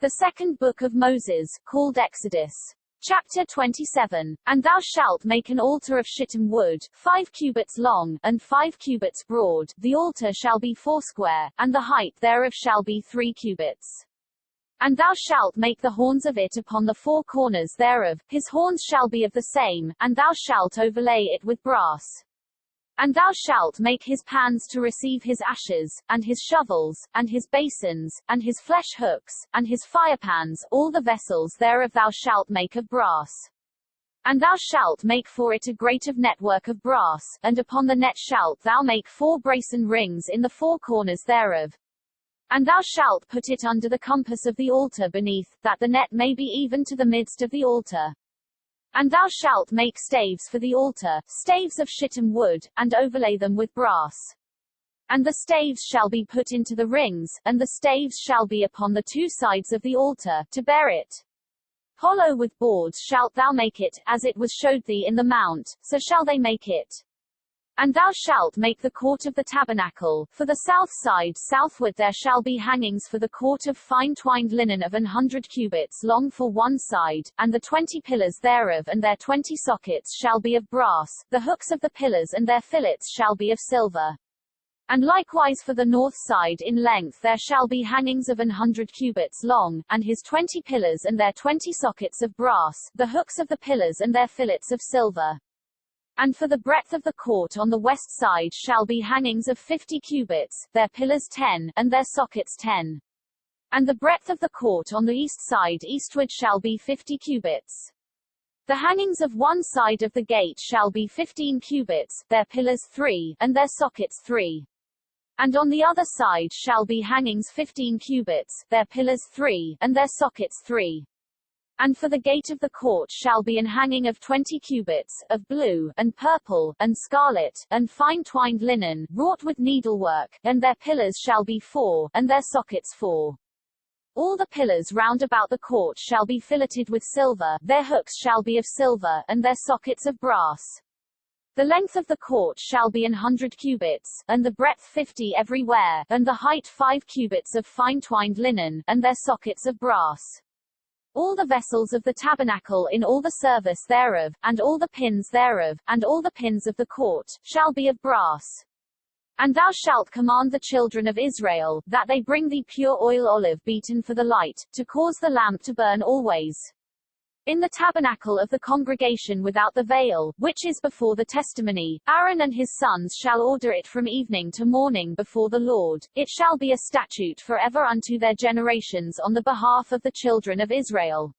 The second book of Moses, called Exodus. Chapter 27. And thou shalt make an altar of shittim wood, 5 cubits long, and 5 cubits broad. The altar shall be foursquare, and the height thereof shall be 3 cubits. And thou shalt make the horns of it upon the 4 corners thereof, his horns shall be of the same, and thou shalt overlay it with brass. And thou shalt make his pans to receive his ashes, and his shovels, and his basins, and his flesh hooks, and his firepans, all the vessels thereof thou shalt make of brass. And thou shalt make for it a grate of network of brass, and upon the net shalt thou make 4 brasen rings in the 4 corners thereof. And thou shalt put it under the compass of the altar beneath, that the net may be even to the midst of the altar. And thou shalt make staves for the altar, staves of shittim wood, and overlay them with brass. And the staves shall be put into the rings, and the staves shall be upon the 2 sides of the altar, to bear it. Hollow with boards shalt thou make it, as it was showed thee in the mount, so shall they make it. And thou shalt make the court of the tabernacle. For the south side southward there shall be hangings for the court of fine twined linen of 100 cubits long for one side, and the 20 pillars thereof and their 20 sockets shall be of brass, the hooks of the pillars and their fillets shall be of silver. And likewise for the north side in length there shall be hangings of 100 cubits long, and his 20 pillars and their 20 sockets of brass, the hooks of the pillars and their fillets of silver. And for the breadth of the court on the west side shall be hangings of 50 cubits, their pillars 10, and their sockets 10. And the breadth of the court on the east side eastward shall be 50 cubits. The hangings of one side of the gate shall be 15 cubits, their pillars 3, and their sockets 3. And on the other side shall be hangings 15 cubits, their pillars 3, and their sockets 3. And for the gate of the court shall be an hanging of 20 cubits, of blue, and purple, and scarlet, and fine twined linen, wrought with needlework, and their pillars shall be 4, and their sockets 4. All the pillars round about the court shall be filleted with silver, their hooks shall be of silver, and their sockets of brass. The length of the court shall be 100 cubits, and the breadth 50 everywhere, and the height 5 cubits of fine twined linen, and their sockets of brass. All the vessels of the tabernacle in all the service thereof, and all the pins thereof, and all the pins of the court, shall be of brass. And thou shalt command the children of Israel, that they bring thee pure oil olive beaten for the light, to cause the lamp to burn always. In the tabernacle of the congregation without the veil, which is before the testimony, Aaron and his sons shall order it from evening to morning before the Lord. It shall be a statute forever unto their generations on the behalf of the children of Israel.